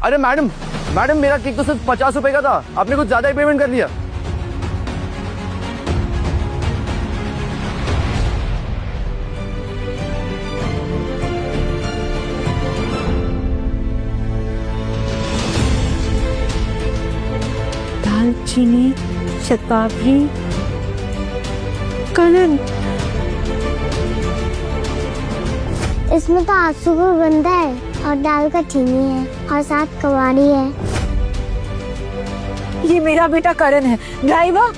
अरे madam madam, मेरा cake तो सिर्फ 50 रुपए का था, आपने कुछ ज्यादा ही पेमेंट कर दिया। दालचीनी, शतावरी, कलन। इसमें तो आंसू का गंदा है और दाल का चीनी है और साथ कवाड़ी है। ये मेरा बेटा करण है। ड्राइवर,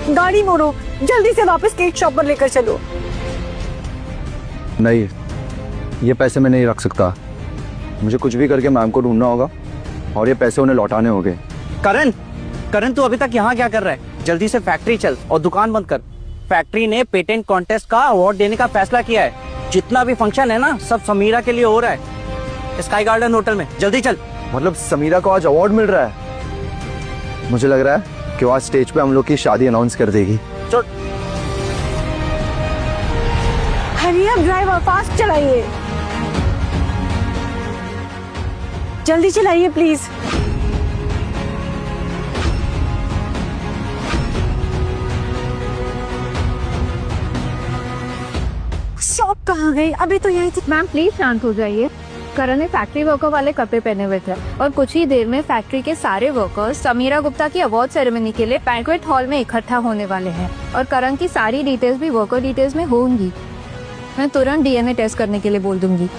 गाड़ी मोड़ो, जल्दी से वापस केक शॉप पर लेकर चलो। नहीं, ये पैसे मैं नहीं रख सकता। मुझे कुछ भी करके मैम को ढूंढना होगा और ये पैसे उन्हें लौटाने होंगे। करण, करण तू अभी तक यहाँ क्या कर रहा है? जल्दी से फैक्ट्री चल और दुकान बंद कर। फैक्ट्री ने पेटेंट कॉन्टेस्ट का अवार्ड देने का फैसला किया है। जितना भी फंक्शन है ना, सब समीरा के लिए हो रहा है स्काई गार्डन होटल में। जल्दी चल। मतलब समीरा को आज अवार्ड मिल रहा है? मुझे लग रहा है कि वो आज स्टेज पे हम लोग की शादी अनाउंस कर देगी। चल। हरी अप ड्राइवर, फास्ट चलाइए, जल्दी चलाइए प्लीज। शॉप कहाँ गई? अभी तो यही थी। मैम प्लीज शांत हो जाइए। करण ने फैक्ट्री वर्कर वाले कपड़े पहने हुए थे और कुछ ही देर में फैक्ट्री के सारे वर्कर्स समीरा गुप्ता की अवार्ड सेरेमनी के लिए बैंक्वेट हॉल में इकट्ठा होने वाले हैं और करण की सारी डिटेल्स भी वर्कर डिटेल्स में होंगी। मैं तुरंत डीएनए टेस्ट करने के लिए बोल दूंगी।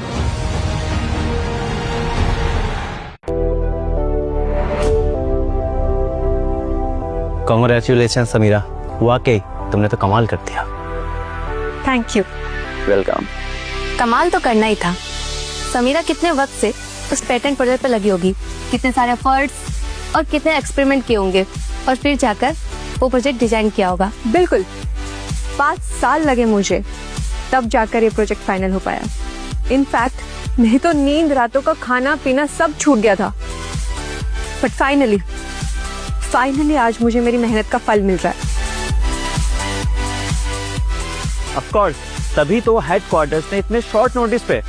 कांग्रेचुलेशन समीरा, वाकई तुमने तो कमाल कर दिया। Thank you. वेलकम। कमाल तो करना ही था। समीरा कितने वक्त से उस पेटेंट प्रोजेक्ट पे लगी होगी, कितने सारे एफर्ट्स और कितने एक्सपेरिमेंट किए होंगे और फिर जाकर वो प्रोजेक्ट डिजाइन किया होगा। बिल्कुल, 5 साल लगे मुझे, तब जाकर ये प्रोजेक्ट फाइनल हो पाया। इनफैक्ट नहीं तो नींद, रातों का खाना पीना सब छूट गया था। बट फाइनली आज मुझे मेरी मेहनत का फल मिल रहा है। ऑफ कोर्स, तभी तो हेडक्वार्टर्स ने इतने शॉर्ट नोटिस पे,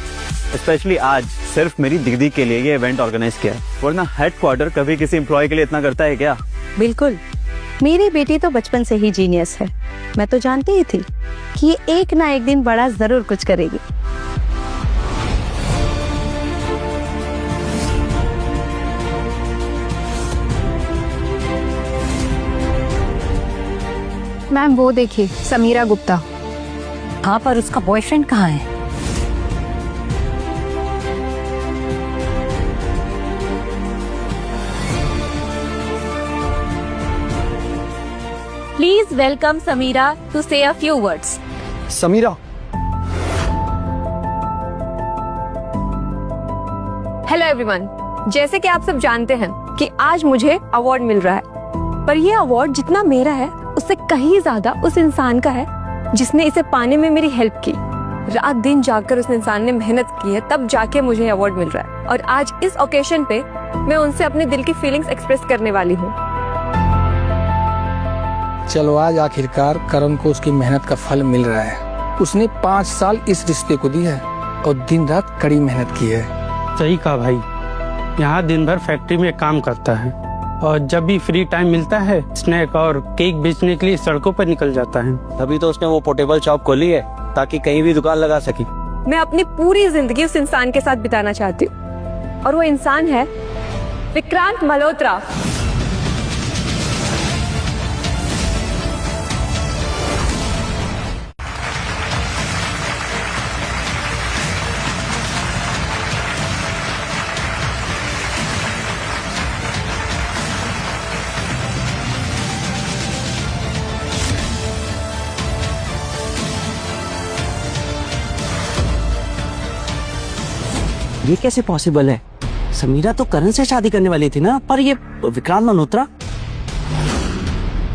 स्पेशली आज, सिर्फ मेरी दीदी के लिए ये इवेंट ऑर्गेनाइज किया है। वरना हेडक्वार्टर कभी किसी एम्प्लॉय के लिए इतना करता है क्या? बिल्कुल, मेरी बेटी तो बचपन से ही जीनियस है। मैं तो जानती ही थी कि ये एक ना एक दिन बड़ा जरूर कुछ करेगी। मैम वो देखिए, समीरा गुप्ता। हाँ, पर उसका बॉयफ्रेंड कहाँ है? Please welcome Sameera to say a few words. Sameera, hello everyone, जैसे कि आप सब जानते हैं कि आज मुझे अवार्ड मिल रहा है, पर ये अवार्ड जितना मेरा है उससे कहीं ज्यादा उस इंसान का है जिसने इसे पाने में मेरी हेल्प की। रात दिन जाकर उस इंसान ने मेहनत की है, तब जाके मुझे अवार्ड मिल रहा है। और आज इस ओकेशन पे मैं उनसे अपने दिल की फीलिंग्स एक्सप्रेस करने वाली हूँ। चलो, आज आखिरकार करण को उसकी मेहनत का फल मिल रहा है। उसने 5 साल इस रिश्ते को दी है और दिन रात कड़ी मेहनत की है। सही कहा भाई, यहाँ दिन भर फैक्ट्री में काम करता है और जब भी फ्री टाइम मिलता है स्नैक और केक बेचने के लिए सड़कों पर निकल जाता है। तभी तो उसने वो पोर्टेबल शॉप खोली है ताकि कहीं भी दुकान लगा सके। मैं अपनी पूरी जिंदगी उस इंसान के साथ बिताना चाहती हूँ और वो इंसान है विक्रांत मल्होत्रा। ये कैसे पॉसिबल है? समीरा तो करण से शादी करने वाली थी ना, पर ये विक्रांत मल्होत्रा।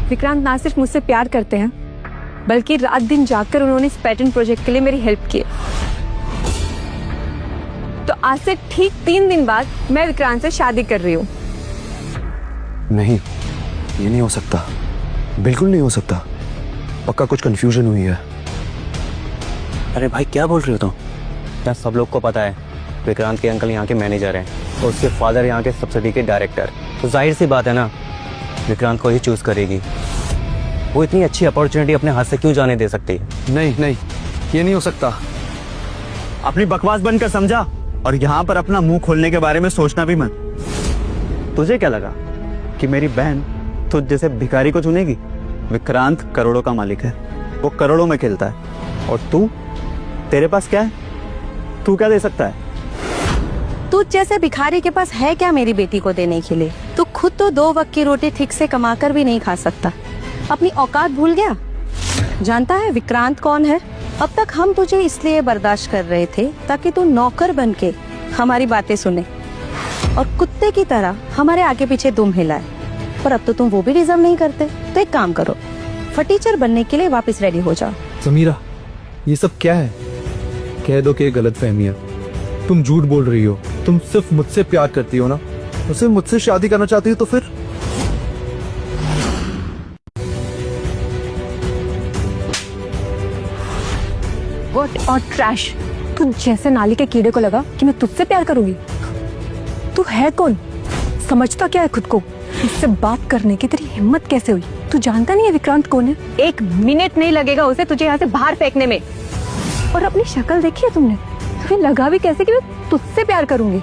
विक्रांत ना सिर्फ मुझसे प्यार करते हैं, बल्कि रात दिन जाकर उन्होंने इस पेटेंट प्रोजेक्ट के लिए मेरी हेल्प की। तो आज से ठीक 3 दिन बाद मैं विक्रांत से शादी कर रही हूँ। नहीं, ये नहीं हो सकता, बिल्कुल नहीं हो सकता। पक्का कुछ कंफ्यूजन हुई है। अरे भाई क्या बोल रहे हो तुम? क्या सब लोग को पता है विक्रांत के अंकल यहाँ के मैनेजर हैं? और उसके फादर यहाँ के सब्सिडी के डायरेक्टर, तो जाहिर सी बात है ना विक्रांत को ही चूज करेगी। वो इतनी अच्छी अपॉर्चुनिटी अपने हाथ से क्यों जाने दे सकती है? नहीं नहीं, ये नहीं हो सकता। अपनी बकवास बंद कर समझा, और यहाँ पर अपना मुंह खोलने के बारे में सोचना भी मत। तुझे क्या लगा कि मेरी बहन तुझ जैसे भिखारी को चुनेगी? विक्रांत करोड़ों का मालिक है, वो करोड़ों में खेलता है। और तू, तेरे पास क्या है? तू क्या दे सकता है? तू जैसे भिखारी के पास है क्या मेरी बेटी को देने के लिए? तू खुद तो 2 वक्त की रोटी ठीक से कमाकर भी नहीं खा सकता। अपनी औकात भूल गया? जानता है विक्रांत कौन है? अब तक हम तुझे इसलिए बर्दाश्त कर रहे थे ताकि तू नौकर बन के हमारी बातें सुने और कुत्ते की तरह हमारे आगे पीछे दुम हिलाए। पर अब तो तुम वो भी डिजर्व नहीं करते। तो एक काम करो, फटीचर बनने के लिए वापस रेडी हो जाओ। समीरा, ये सब क्या है? कह दो कि ये गलतफहमी है। तुम झूठ बोल रही हो। तुम सिर्फ मुझसे प्यार करती हो ना? और सिर्फ मुझसे शादी करना चाहती हो तो फिर? व्हाट और ट्रैश। तू जैसे नाली के कीड़े को लगा कि मैं तुझसे प्यार करूंगी। तू है कौन? समझता क्या है खुद को? इससे बात करने की तेरी हिम्मत कैसे हुई? तू जानता नहीं है विक्रांत कौन है? 1 मिनट नहीं लगेगा उसे तुझे यहाँ से बाहर फेंकने में। और अपनी शक्ल देखी है तुमने? तुम्हें लगा भी कैसे कि मैं तुझसे प्यार करूंगी?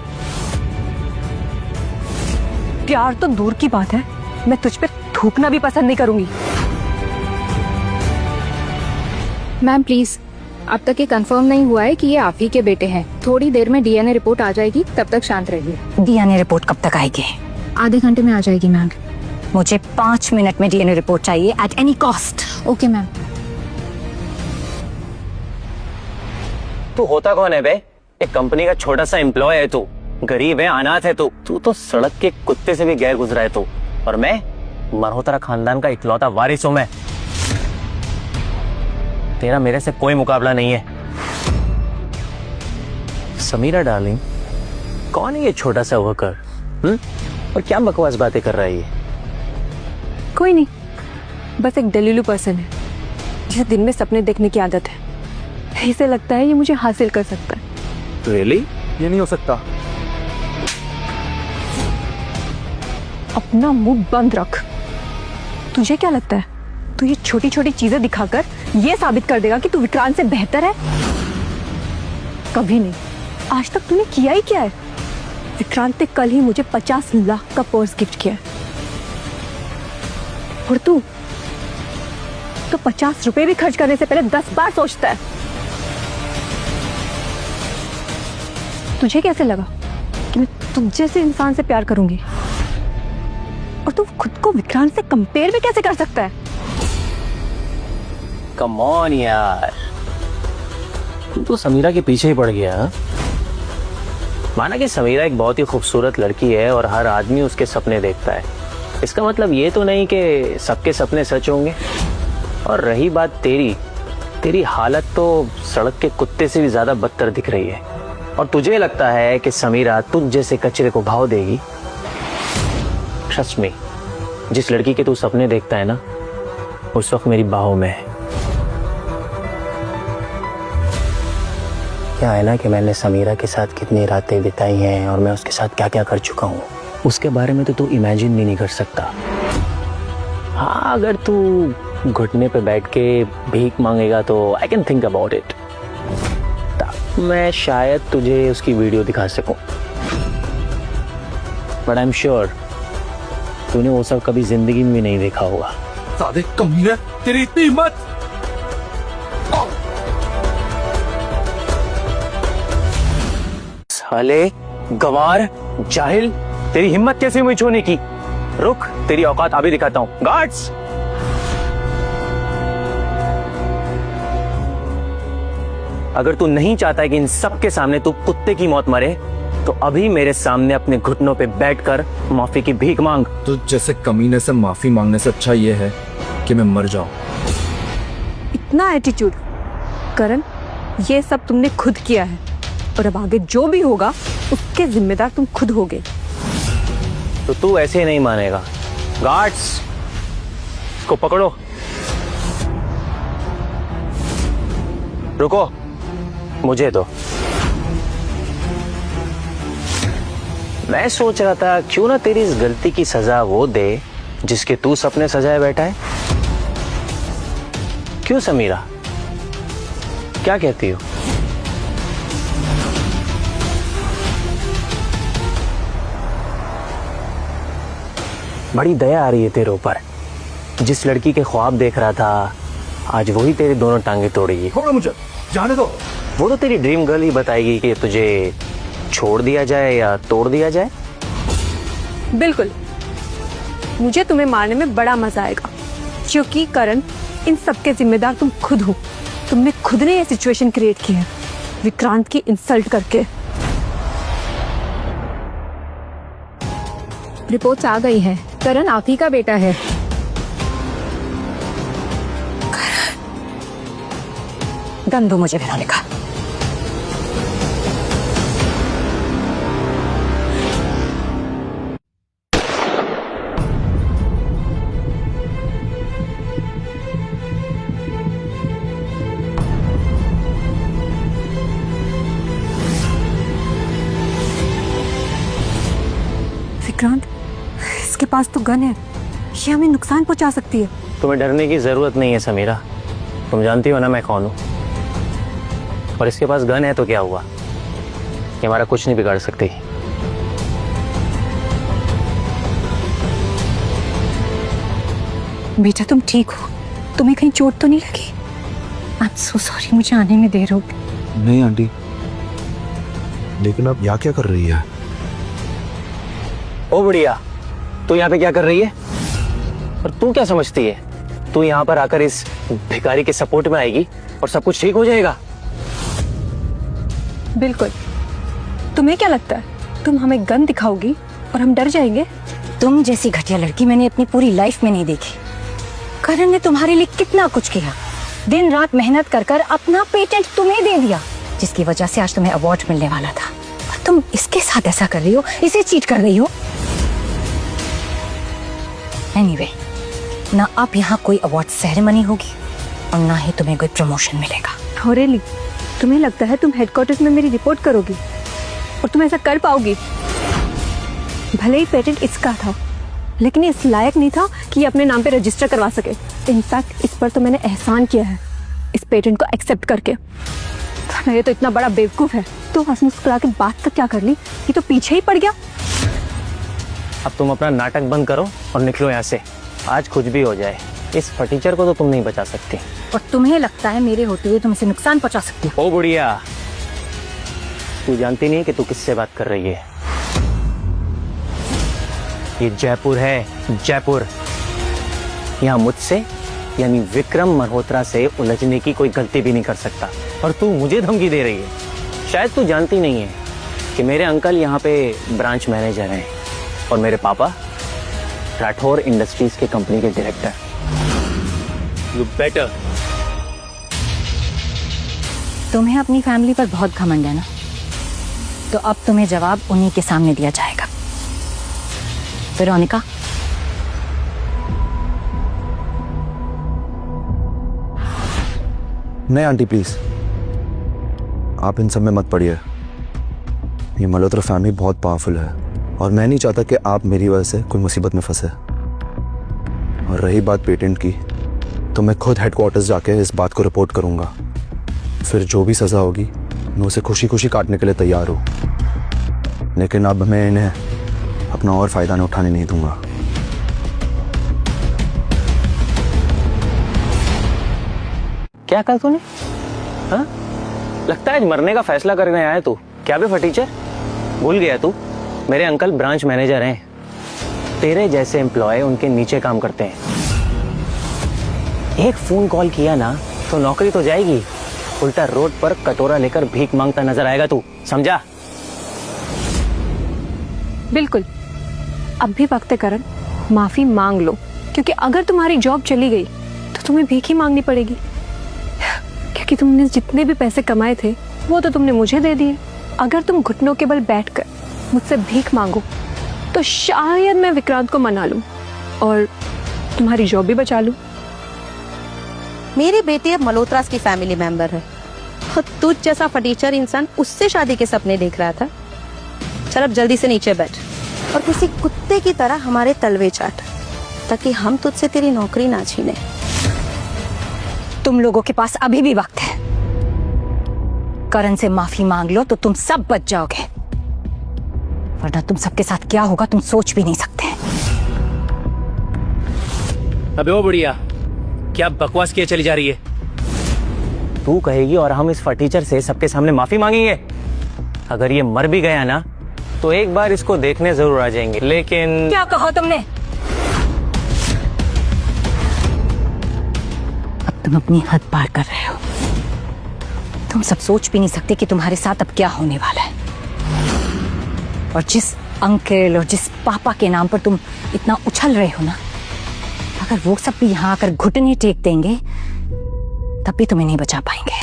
प्यार तो दूर की बात है, मैं तुझ पे थूकना भी पसंद नहीं करूंगी। मैम प्लीज, अब तक ये कंफर्म नहीं हुआ है कि ये आप ही के बेटे हैं। थोड़ी देर में डीएनए रिपोर्ट आ जाएगी, तब तक शांत रहिए। डीएनए रिपोर्ट कब तक आएगी? आधे घंटे में आ जाएगी मैम। मुझे 5 मिनट में डीएनए रिपोर्ट चाहिए at any cost. Okay ma'am. तू होता कौन है बे? एक कंपनी का छोटा सा एम्प्लॉय है तू, गरीब है, अनाथ है तू। तू तो सड़क के कुत्ते से भी गैर गुजरा है तू। और मैं मल्होत्रा खानदान का इकलौता वारिस हूं। मैं, तेरा मेरे से कोई मुकाबला नहीं है। समीरा डार्लिंग, कौन है ये छोटा सा वर्कर? और क्या बकवास बातें कर रहा है ये? कोई नहीं, बस एक दलीलू पर्सन है जिसे दिन में सपने देखने की आदत है। इसे लगता है ये मुझे हासिल कर सकता है। रियली? ये नहीं हो सकता। अपना मुंह बंद रख। तुझे क्या लगता है तू ये छोटी छोटी चीजें दिखाकर ये साबित कर देगा कि तू विक्रांत से बेहतर है? कभी नहीं। आज तक तूने किया ही क्या है? विक्रांत ने कल ही मुझे 50 लाख का पर्स गिफ्ट किया है। और तू तो 50 रुपए भी खर्च करने से पहले 10 बार सोचता है। तुझे कैसे लगा कि मैं तुझ जैसे इंसान से प्यार करूंगी? और तू खुद को विक्रांत से कंपेयर भी कैसे कर सकता है? कम ऑन यार, तू तो समीरा के पीछे ही पड़ गया। हा? माना कि समीरा एक बहुत ही खूबसूरत लड़की है और हर आदमी उसके सपने देखता है, इसका मतलब ये तो नहीं कि सबके सपने सच होंगे। और रही बात तेरी हालत तो सड़क के कुत्ते से भी ज्यादा बदतर दिख रही है। और तुझे लगता है कि समीरा तुझ जैसे कचरे को भाव देगी? ट्रस्ट मी, जिस लड़की के तू सपने देखता है ना, उस वक्त मेरी बाहों में है। क्या है ना कि मैंने समीरा के साथ कितनी रातें बिताई हैं और मैं उसके साथ क्या क्या कर चुका हूँ, उसके बारे में तो तू इमेजिन भी नहीं कर सकता। हाँ, अगर तू घुटने पे बैठ के भीख मांगेगा तो I can think about it. मैं शायद तुझे उसकी वीडियो दिखा सकूं, बट आई एम श्योर तूने वो सब कभी जिंदगी में भी नहीं देखा होगा। सादे कमीने, तेरी इतनी हिम्मत! साले गंवार, जाहिल, तेरी हिम्मत कैसे हुई छूने की? रुक, तेरी औकात अभी दिखाता हूँ। गार्ड्स! अगर तू नहीं चाहता है कि इन सब के सामने तू कुत्ते की मौत मरे, तो अभी मेरे सामने अपने घुटनों पे बैठकर माफी की भीख मांग। तो जैसे कमीने से माफी मांगने से अच्छा ये है कि मैं मर जाऊं। इतना एटीट्यूड करण, ये सब तुमने खुद किया है और अब आगे जो भी होगा उसके जिम्मेदार तुम खुद होगे। तो तू ऐसे नहीं मानेगा। गार्ड्स, इसको पकड़ो। रुको, मुझे दो। मैं सोच रहा था क्यों ना तेरी इस गलती की सजा वो दे जिसके तू सपने सजाए बैठा है। क्यों समीरा, क्या कहती हो? बड़ी दया आ रही है तेरे ऊपर। जिस लड़की के ख्वाब देख रहा था आज वही तेरी दोनों टांगे तोड़ेगी। छोड़ो मुझे, जाने दो। वो तो तेरी ड्रीम गर्ल ही बताएगी कि तुझे छोड़ दिया जाए या तोड़ दिया जाए। बिल्कुल, मुझे तुम्हें मारने में बड़ा मजा आएगा, क्योंकि करण इन सब के जिम्मेदार तुम खुद हो। तुमने खुद ने ये सिचुएशन क्रिएट की है विक्रांत की इंसल्ट करके। रिपोर्ट्स आ गई है, करण आप ही का बेटा है। गन दो मुझे वेरोनिका। विक्रांत, इसके पास तो गन है, ये हमें नुकसान पहुंचा सकती है। तुम्हें डरने की जरूरत नहीं है समीरा, तुम जानती हो ना मैं कौन हूं। और इसके पास गन है तो क्या हुआ, ये हमारा कुछ नहीं बिगाड़ सकती। बेटा तुम ठीक हो? तुम्हें कहीं चोट तो नहीं लगी? आई एम सो सॉरी, मुझे आने में देर हो गई। नहीं आंटी, लेकिन अब यहाँ क्या कर रही है? ओ बुढ़िया, तू यहाँ पे क्या कर रही है? और तू क्या समझती है तू यहाँ पर आकर इस भिखारी के सपोर्ट में आएगी और सब कुछ ठीक हो जाएगा? बिल्कुल। तुम्हें क्या लगता है तुम हमें गन दिखाओगी और हम डर जाएंगे? तुम जैसी घटिया लड़की मैंने अपनी पूरी लाइफ में नहीं देखी। करण ने तुम्हारे लिए कितना कुछ किया, दिन रात मेहनत कर कर अपना पेटेंट तुम्हें दे दिया, जिसकी वजह से आज तुम्हें अवार्ड मिलने वाला था। और तुम इसके साथ ऐसा कर रही हो, इसे चीट कर रही हो। एनीवे, ना अब यहाँ कोई अवार्ड सेरेमनी होगी और ना ही तुम्हें कोई प्रमोशन मिलेगा। हो रेली, तुम्हें लगता है तुम हेडक्वार्टर्स में मेरी रिपोर्ट करोगी और तुम ऐसा कर पाओगी? भले ही पेटेंट इसका था, लेकिन इस लायक नहीं था कि ये अपने नाम पे रजिस्टर करवा सके। इनफैक्ट इस पर तो मैंने एहसान किया है इस पेटेंट को एक्सेप्ट करके। ये तो इतना बड़ा बेवकूफ है, तो हंस मुस्कुरा के बात तक क्या कर ली, ये तो पीछे ही पड़ गया। अब तुम अपना नाटक बंद करो और निकलो यहाँ से। आज कुछ भी हो जाए, इस फटीचर को तो तुम नहीं बचा सकती। और तुम्हें लगता है मेरे होते हुए तुम इसे नुकसान पहुंचा सकती हो? ओ बुढ़िया, तू जानती नहीं कि तू किससे बात कर रही है। ये जयपुर है, जयपुर। यहाँ मुझसे यानी विक्रम मल्होत्रा से उलझने की कोई गलती भी नहीं कर सकता। और तू मुझे धमकी दे रही है। शायद तू जानती नहीं है कि मेरे अंकल यहाँ पे ब्रांच मैनेजर हैं और मेरे पापा राठौर इंडस्ट्रीज के कंपनी के डायरेक्टर। You better. तुम्हें अपनी फैमिली पर बहुत घमंड है ना, तो अब तुम्हें जवाब उन्हीं के सामने दिया जाएगा। वेरोनिका, नहीं आंटी प्लीज, आप इन सब में मत पड़िए। ये मल्होत्रा फैमिली बहुत पावरफुल है और मैं नहीं चाहता कि आप मेरी वजह से कोई मुसीबत में फंसे। और रही बात पेटेंट की, तो मैं खुद हेडक्वार्टर्स जाके इस बात को रिपोर्ट करूंगा। फिर जो भी सजा होगी मैं उसे खुशी खुशी काटने के लिए तैयार हूँ, लेकिन अब मैं इन्हें अपना और फायदा नहीं उठाने नहीं दूंगा। क्या कहा तूने? हाँ? लगता है आज मरने का फैसला करने आया तू। क्या बे फटीचर, भूल गया तू? मेरे अंकल ब्रांच मैनेजर हैं। तेरे जैसे एम्प्लॉय उनके नीचे काम करते हैं। एक फोन कॉल किया ना तो नौकरी तो जाएगी, उल्टा रोड पर कटोरा लेकर भीख मांगता नजर आएगा तू, समझा? बिल्कुल, अब भी वक्त है करण, माफी मांग लो, क्योंकि अगर तुम्हारी जॉब चली गई तो तुम्हें भीख ही मांगनी पड़ेगी। क्योंकि तुमने जितने भी पैसे कमाए थे वो तो तुमने मुझे दे दिए। अगर तुम घुटनों के बल बैठकर मुझसे भीख मांगो तो शायद मैं विक्रांत को मना लूं और तुम्हारी जॉब भी बचा लूं। मेरी बेटी अब मल्होत्रास की फैमिली मेंबर है और तुझ जैसा फटीचर इंसान उससे शादी के सपने देख रहा था। चल अब जल्दी से नीचे बैठ और किसी कुत्ते की तरह हमारे तलवे चाट, ताकि हम तुझसे तेरी नौकरी ना छीने। तुम लोगों के पास अभी भी वक्त है। करण से माफी मांग लो तो तुम सब बच जाओगे, वरना तुम सबके साथ क्या होगा तुम सोच भी नहीं सकते। अबे ओ बुढ़िया, क्या बकवास किए चली जा रही है? तू कहेगी और हम इस फटीचर से सबके सामने माफी मांगेंगे? अगर ये मर भी गया ना तो एक बार इसको देखने जरूर आ जाएंगे, लेकिन क्या कहा तुमने? अब तुम अपनी हद पार कर रहे हो। तुम सब सोच भी नहीं सकते कि तुम्हारे साथ अब क्या होने वाला है। और जिस अंकल और जिस पापा के नाम पर तुम इतना उछल रहे हो ना, अगर वो सब भी यहाँ आकर घुटने टेक देंगे तब भी तुम्हें नहीं बचा पाएंगे।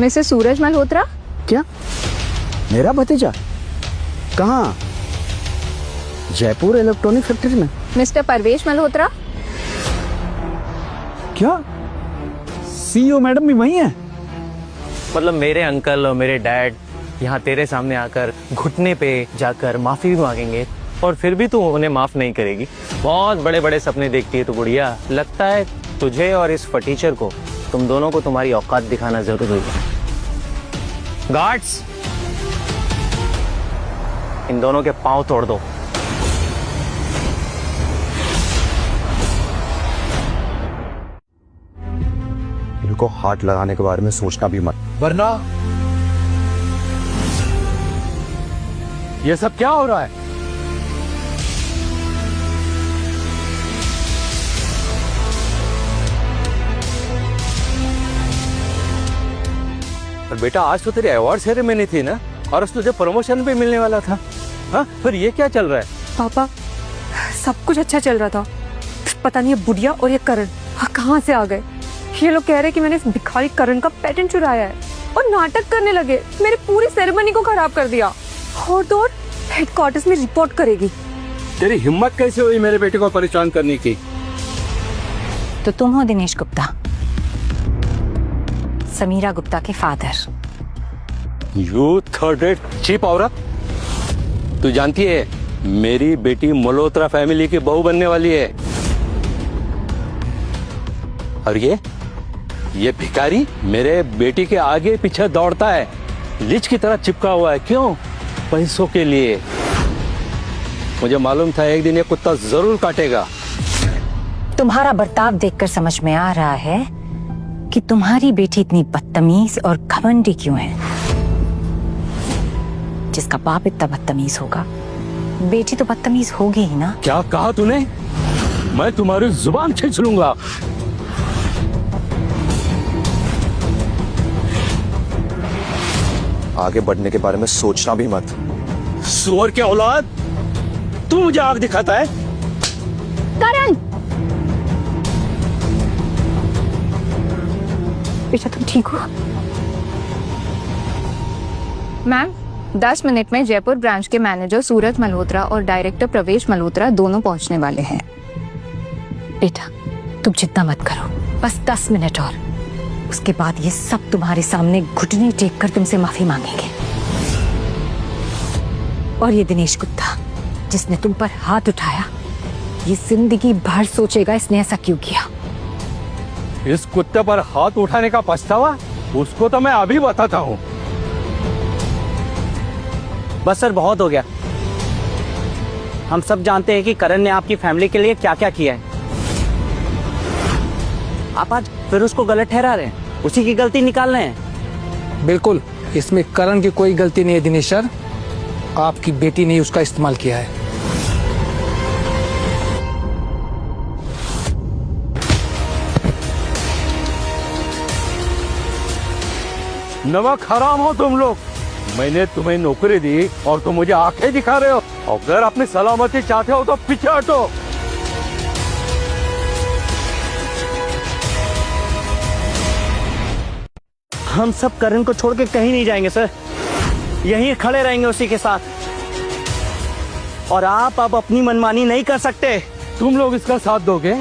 मिस्टर सूरज मल्होत्रा, क्या मेरा भतीजा? कहाँ? जयपुर इलेक्ट्रॉनिक फैक्ट्री में? मिस्टर परवेश मल्होत्रा, क्या सीईओ मैडम भी वही है? मतलब मेरे अंकल और मेरे डैड यहाँ तेरे सामने आकर घुटने पे जाकर माफी भी मांगेंगे और फिर भी तू उन्हें माफ नहीं करेगी? बहुत बड़े बड़े सपने देखती है तू गुड़िया। लगता है तुझे और इस फटीचर को, तुम दोनों को तुम्हारी औकात दिखाना जरूरी है। गार्ड्स, इन दोनों के पांव तोड़ दो। इनको हाथ लगाने के बारे में सोचना भी मत। वरना ये सब क्या हो रहा है? बेटा आज तो तेरी अवार्ड सेरेमनी थी ना, और तुझे प्रमोशन भी मिलने वाला था। हाँ, फिर ये क्या चल रहा है? पापा, सब कुछ अच्छा चल रहा था, पता नहीं ये बुढ़िया और ये करण कहाँ से आ गए। ये लोग कह रहे कि मैंने इस भिखारी करण का पेटेंट चुराया है और नाटक करने लगे, मेरी पूरी सेरेमनी को खराब कर दिया। और तो और हेडक्वार्टर्स में रिपोर्ट करेगी। तेरी हिम्मत कैसे हुई मेरे बेटे को परेशान करने की? तो तुम हो दिनेश गुप्ता, समीरा गुप्ता के father. You third rate cheap औरत। तू जानती है मेरी बेटी मल्होत्रा फैमिली की बहू बनने वाली है, और ये भिखारी मेरे बेटी के आगे पीछे दौड़ता है, लीच की तरह चिपका हुआ है। क्यों? पैसों के लिए। मुझे मालूम था एक दिन ये कुत्ता जरूर काटेगा। तुम्हारा बर्ताव देखकर समझ में आ रहा है कि तुम्हारी बेटी इतनी बदतमीज और घमंडी क्यों है। जिसका बाप इतना बदतमीज होगा, बेटी तो बदतमीज होगी ही ना। क्या कहा तूने? मैं तुम्हारी जुबान खींच लूंगा। आगे बढ़ने के बारे में सोचना भी मत। सुअर के औलाद, तू मुझे आग दिखाता है? करण, बेटा तुम ठीक हो? मैम 10 मिनट में जयपुर ब्रांच के मैनेजर सूरज मल्होत्रा और डायरेक्टर प्रवेश मल्होत्रा दोनों पहुंचने वाले हैं। बेटा तुम चिंता मत करो, बस 10 मिनट और, उसके बाद ये सब तुम्हारे सामने घुटने टेक कर तुमसे माफी मांगेंगे। और ये दिनेश गुप्ता जिसने तुम पर हाथ उठाया, ये जिंदगी भर सोचेगा इसने ऐसा क्यों किया। इस कुत्ते पर हाथ उठाने का पछतावा उसको तो मैं अभी बताता हूँ। बस सर, बहुत हो गया। हम सब जानते हैं कि करण ने आपकी फैमिली के लिए क्या क्या किया है। आप आज फिर उसको गलत ठहरा रहे हैं, उसी की गलती निकाल रहे हैं। बिल्कुल, इसमें करण की कोई गलती नहीं है दिनेश सर। आपकी बेटी ने उसका इस्तेमाल किया है। नमक हराम हो तुम लोग। मैंने तुम्हें नौकरी दी और तुम मुझे आंखें दिखा रहे हो। अगर अपनी सलामती चाहते हो तो पीछे हटो। हम सब करण को छोड़ के कहीं नहीं जाएंगे सर, यहीं खड़े रहेंगे उसी के साथ। और आप अब अपनी मनमानी नहीं कर सकते। तुम लोग इसका साथ दोगे?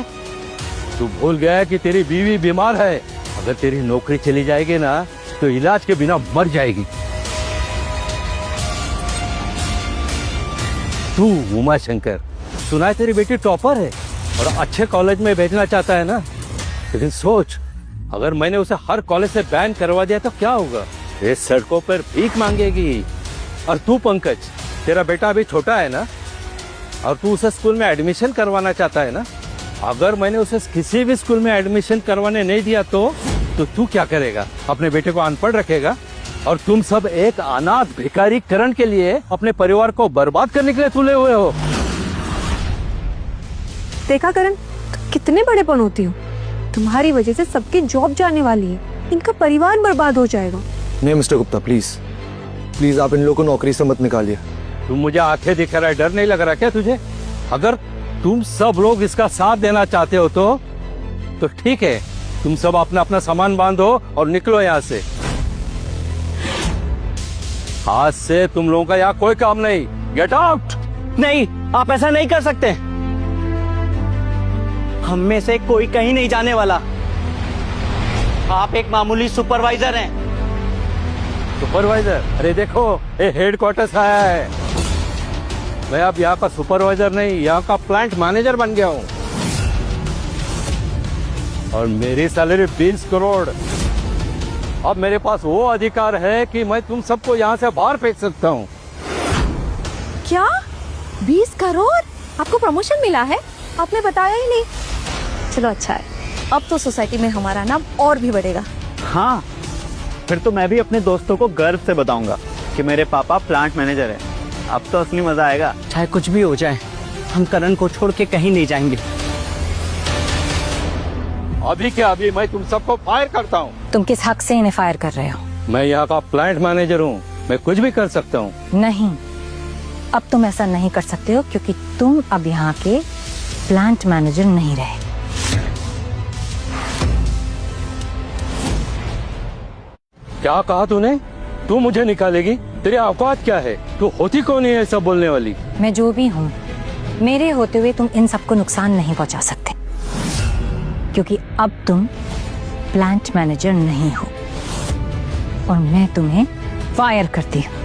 तू भूल गया है कि तेरी बीवी बीमार है। अगर तेरी नौकरी चली जाएगी ना तो इलाज के बिना मर जाएगी। तू उमा शंकर, सुना है तेरी बेटी टॉपर है और अच्छे कॉलेज में भेजना चाहता है ना, लेकिन सोच अगर मैंने उसे हर कॉलेज से बैन करवा दिया तो क्या होगा? ये सड़कों पर भीख मांगेगी। और तू पंकज, तेरा बेटा अभी छोटा है ना, और तू उसे स्कूल में एडमिशन करवाना चाहता है ना, अगर मैंने उसे किसी भी स्कूल में एडमिशन करवाने नहीं दिया तो तू क्या करेगा? अपने बेटे को अनपढ़ रखेगा? और तुम सब एक अनाथ भिखारी करण के लिए अपने परिवार को बर्बाद करने के लिए तुले हुए हो। देखा करण, कितने बड़ेपन होती हो। तुम्हारी वजह से सबकी जॉब जाने वाली है, इनका परिवार बर्बाद हो जाएगा। नहीं मिस्टर गुप्ता, प्लीज प्लीज आप इन लोगों को नौकरी से मत निकालिए। तुम मुझे आंखें दिखा रहा है, डर नहीं लग रहा क्या तुझे? अगर तुम सब लोग इसका साथ देना चाहते हो तो ठीक है, तुम सब अपना अपना सामान बांधो और निकलो यहाँ से। आज से तुम लोगों का यहाँ कोई काम नहीं। Get out. नहीं, आप ऐसा नहीं कर सकते। हम में से कोई कहीं नहीं जाने वाला। आप एक मामूली सुपरवाइजर हैं। सुपरवाइजर? अरे देखो, ये हेडक्वार्टर्स आया है। मैं अब यहाँ का सुपरवाइजर नहीं, यहाँ का प्लांट मैनेजर बन गया हूँ। और मेरी सैलरी 20 करोड़। अब मेरे पास वो अधिकार है कि मैं तुम सबको यहाँ से बाहर फेंक सकता हूँ। क्या 20 करोड़? आपको प्रमोशन मिला है? आपने बताया ही नहीं। चलो अच्छा है, अब तो सोसाइटी में हमारा नाम और भी बढ़ेगा। हाँ, फिर तो मैं भी अपने दोस्तों को गर्व से बताऊंगा कि मेरे पापा प्लांट मैनेजर हैं। अब तो असली मजा आएगा। चाहे कुछ भी हो जाए, हम करण को छोड़ के कहीं नहीं जाएंगे। अभी क्या अभी मैं तुम सबको फायर करता हूँ। तुम किस हक से इन्हें फायर कर रहे हो? मैं यहाँ का प्लांट मैनेजर हूँ, मैं कुछ भी कर सकता हूँ। नहीं, अब तुम ऐसा नहीं कर सकते हो क्योंकि तुम अब यहाँ के प्लांट मैनेजर नहीं रहे। क्या कहा तूने? तू मुझे निकालेगी? तेरी औकात क्या है? तू होती कौन है ऐसा बोलने वाली? मैं जो भी हूँ, मेरे होते हुए तुम इन सबको नुकसान नहीं पहुंचा सकते, क्योंकि अब तुम प्लांट मैनेजर नहीं हो और मैं तुम्हें फायर करती हूँ।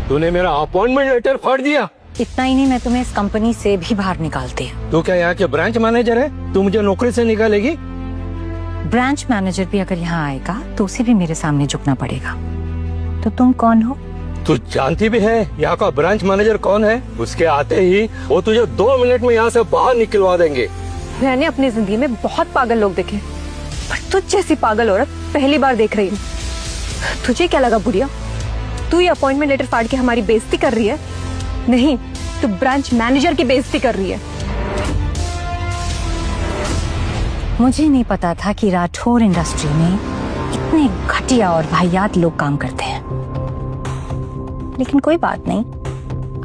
तूने मेरा अपॉइंटमेंट लेटर फाड़ दिया। इतना ही नहीं, मैं तुम्हें इस कंपनी से भी बाहर निकालती हूँ। तू क्या यहाँ के ब्रांच मैनेजर है? तू मुझे नौकरी से निकालेगी? ब्रांच मैनेजर भी अगर यहाँ आएगा तो उसे भी मेरे सामने झुकना पड़ेगा। तो तुम कौन हो? तू जानती भी है यहाँ का ब्रांच मैनेजर कौन है? उसके आते ही वो तुझे 2 मिनट में यहाँ से बाहर निकलवा देंगे। मैंने अपनी जिंदगी में बहुत पागल लोग देखे, पर तुझ जैसी पागल औरत पहली बार देख रही हूँ। तुझे क्या लगा बुढ़िया, तू ये अपॉइंटमेंट लेटर फाड़ के हमारी बेइज्जती कर रही है? नहीं, तू ब्रांच मैनेजर की बेइज्जती कर रही है। मुझे नहीं पता था कि राठौर इंडस्ट्री में इतने घटिया और वाहियात लोग काम करते हैं, लेकिन कोई बात नहीं,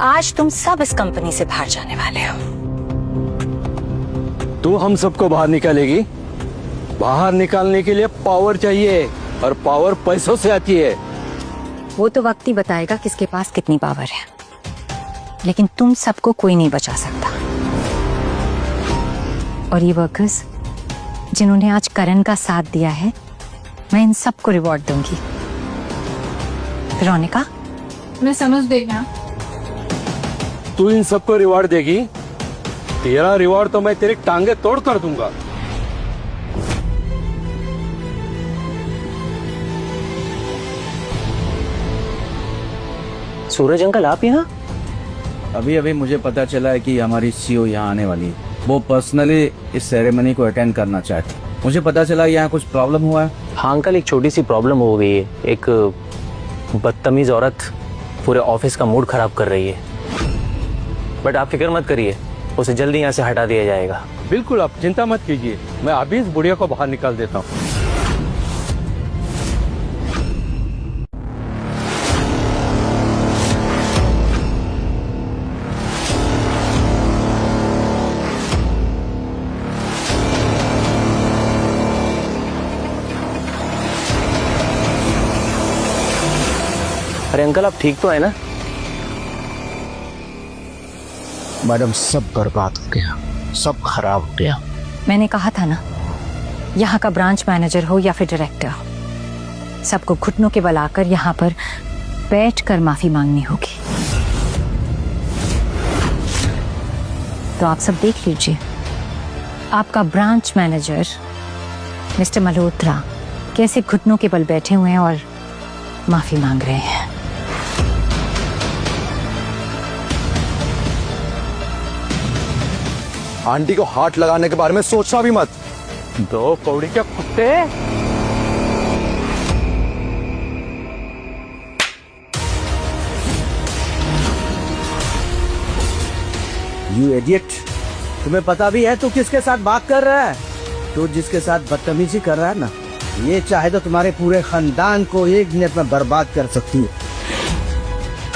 आज तुम सब इस कंपनी से बाहर जाने वाले हो। तू हम सबको बाहर निकालेगी? बाहर निकालने के लिए पावर चाहिए और पावर पैसों से आती है। वो तो वक्त ही बताएगा किसके पास कितनी पावर है, लेकिन तुम सबको कोई नहीं बचा सकता। और ये वर्कर्स जिन्होंने आज करण का साथ दिया है, मैं इन सबको रिवॉर्ड दूंगी। वेरोनिका, मैं समझ गई ना। तू इन सबको रिवॉर्ड देगी? तेरा रिवॉर्ड तो मैं तेरी टांगे तोड़ कर दूंगा। सूरज अंकल, आप यहाँ? अभी अभी मुझे पता चला है कि हमारी सीईओ यहाँ आने वाली है। वो पर्सनली इस सेरेमनी को अटेंड करना चाहती है। मुझे पता चला यहाँ कुछ प्रॉब्लम हुआ है। हाँ अंकल, एक छोटी सी प्रॉब्लम हो गई है। एक बदतमीज औरत पूरे ऑफिस का मूड खराब कर रही है, बट आप फिक्र मत करिए, उसे जल्दी यहाँ से हटा दिया जाएगा। बिल्कुल, आप चिंता मत कीजिए, मैं अभी इस बुढ़िया को बाहर निकाल देता हूँ। अरे अंकल आप ठीक तो है ना? मैडम सब बर्बाद हो गया, सब खराब हो गया। मैंने कहा था ना, यहाँ का ब्रांच मैनेजर हो या फिर डायरेक्टर, सबको घुटनों के बल आकर यहाँ पर बैठकर माफी मांगनी होगी। तो आप सब देख लीजिए, आपका ब्रांच मैनेजर मिस्टर मल्होत्रा कैसे घुटनों के बल बैठे हुए हैं और माफी मांग रहे हैं। आंटी को हाथ लगाने के बारे में सोचना भी मत। 2 कौड़ी के कुत्ते। यू इडियट, तुम्हें पता भी है तू किसके साथ बात कर रहा है? तू जिसके साथ बदतमीजी कर रहा है ना, ये चाहे तो तुम्हारे पूरे खानदान को 1 मिनट में बर्बाद कर सकती है।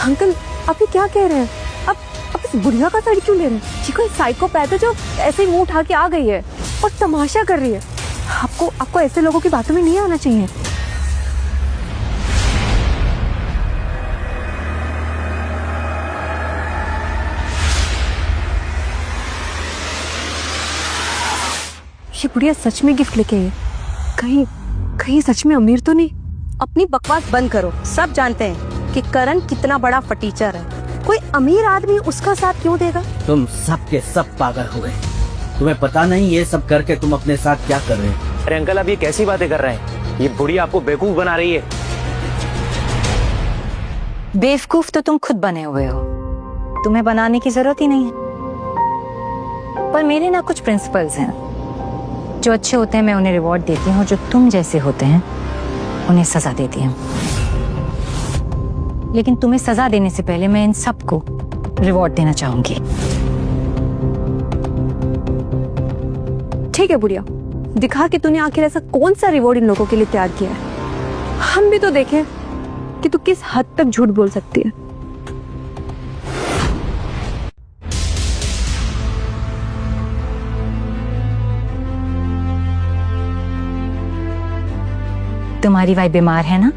अंकल आप ये क्या कह रहे हैं? अब इस बुढ़िया का साइड क्यों ले रहे हैं? ये कोई साइकोपैथ है जो ऐसे ही मुंह उठा के आ गई है और तमाशा कर रही है। आपको ऐसे लोगों की बातों में नहीं आना चाहिए। ये बुढ़िया सच में गिफ्ट लेके आई है? कहीं सच में अमीर तो नहीं? अपनी बकवास बंद करो। सब जानते हैं कि करण कितना बड़ा फटीचर है। कोई अमीर आदमी उसका साथ क्यों देगा? तुम सब के सब पागल हुए। तुम्हें पता नहीं ये सब करके तुम अपने साथ क्या कर रहे हो? अरे अंकल आप ये कैसी बातें कर रहे हैं? ये बुढ़िया आपको बेवकूफ बना रही है। बेवकूफ तो तुम खुद बने हुए हो, तुम्हें बनाने की जरूरत ही नहीं है। पर मेरे ना कुछ प्रिंसिपल्स हैं, जो अच्छे होते हैं मैं उन्हें रिवॉर्ड देती हूँ, जो तुम जैसे होते हैं उन्हें सजा देती हूँ। लेकिन तुम्हें सजा देने से पहले मैं इन सबको रिवॉर्ड देना चाहूंगी। ठीक है बुढ़िया, दिखा कि तूने आखिर ऐसा कौन सा रिवॉर्ड इन लोगों के लिए तैयार किया है। हम भी तो देखें कि तू किस हद तक झूठ बोल सकती है। तुम्हारी वाइफ बीमार है ना,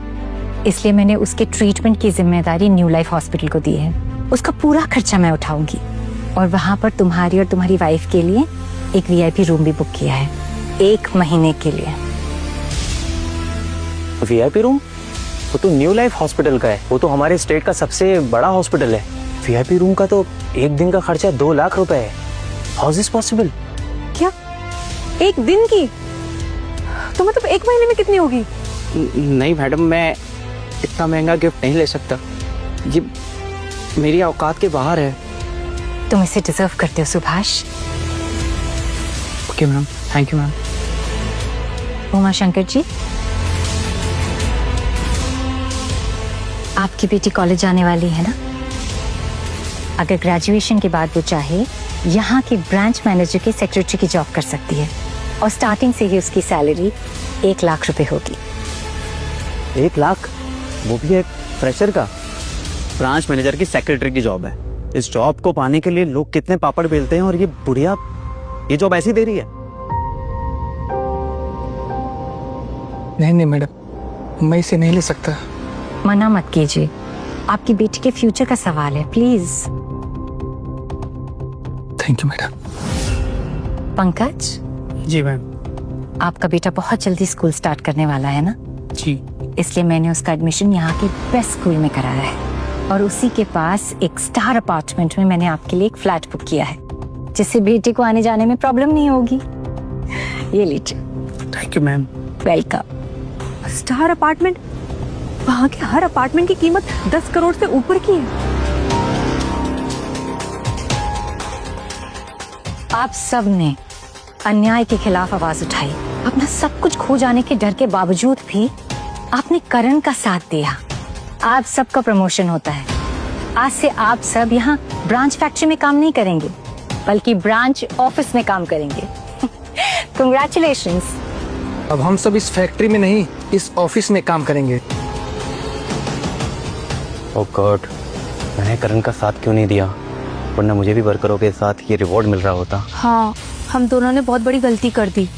इसलिए मैंने उसके ट्रीटमेंट की जिम्मेदारी न्यू लाइफ हॉस्पिटल को दी है। उसका पूरा खर्चा मैं उठाऊंगी और वहां पर तुम्हारी और तुम्हारी वाइफ के लिए एक वीआईपी रूम भी बुक किया है 1 महीने के लिए। VIP room? वो तो न्यू लाइफ हॉस्पिटल का है, वो तो हमारे स्टेट का सबसे बड़ा हॉस्पिटल है। वीआईपी रूम का तो 1 दिन का खर्चा 2 लाख रुपए है। How is this possible? क्या 1 दिन की? तो मतलब 1 महीने में कितनी होगी? नहीं मैडम, मैं इतना महंगा गिफ्ट नहीं ले सकता। ये मेरी औकात के बाहर है। तुम इसे डिजर्व करते हो Subhash. Okay ma'am, thank you ma'am. Uma Shankar ji, आपकी बेटी कॉलेज जाने वाली है ना? अगर ग्रेजुएशन के बाद वो चाहे, यहाँ की ब्रांच मैनेजर की सेक्रेटरी की जॉब कर सकती है और स्टार्टिंग से ही उसकी सैलरी 1 लाख रुपए होगी। 1 लाख? वो भी एक फ्रेशर का? ब्रांच मैनेजर की सेक्रेटरी की जॉब है। इस जॉब को पाने के लिए लोग कितने पापड़ बेलते हैं, और ये बुढ़िया ये जॉब ऐसी दे रही है। नहीं मैडम, मैं इसे नहीं ले सकता। मना मत कीजिए, आपकी बेटी के फ्यूचर का सवाल है, please. Thank you madam. Pankaj ji ma'am. आपका बेटा बहुत जल्दी स्कूल स्टार्ट करने वाला है ना? जी। इसलिए मैंने उसका एडमिशन यहाँ के बेस्ट स्कूल में कराया है और उसी के पास एक स्टार अपार्टमेंट में मैंने आपके लिए एक फ्लैट बुक किया है, जिससे बेटे को आने जाने में प्रॉब्लम नहीं होगी। ये लीजिए। Thank you ma'am. Welcome. Star apartment? वहाँ के हर अपार्टमेंट की कीमत 10 करोड़ से ऊपर की है। आप सब ने अन्याय के खिलाफ आवाज उठाई। अपना सब कुछ खो जाने के डर के बावजूद भी आपने करण का साथ दिया। आप सबका प्रमोशन होता है। आज से आप सब यहाँ ब्रांच फैक्ट्री में काम नहीं करेंगे, बल्कि ब्रांच ऑफिस में काम करेंगे। कंग्रेचुलेशंस। अब हम सब इस फैक्ट्री में नहीं, इस ऑफिस में काम करेंगे। ओह गॉड, मैंने करण का साथ क्यों नहीं दिया, वरना मुझे भी वर्करों के साथ ये रिवॉर्ड मिल रहा होता। हाँ, हम दोनों ने बहुत बड़ी गलती कर दी।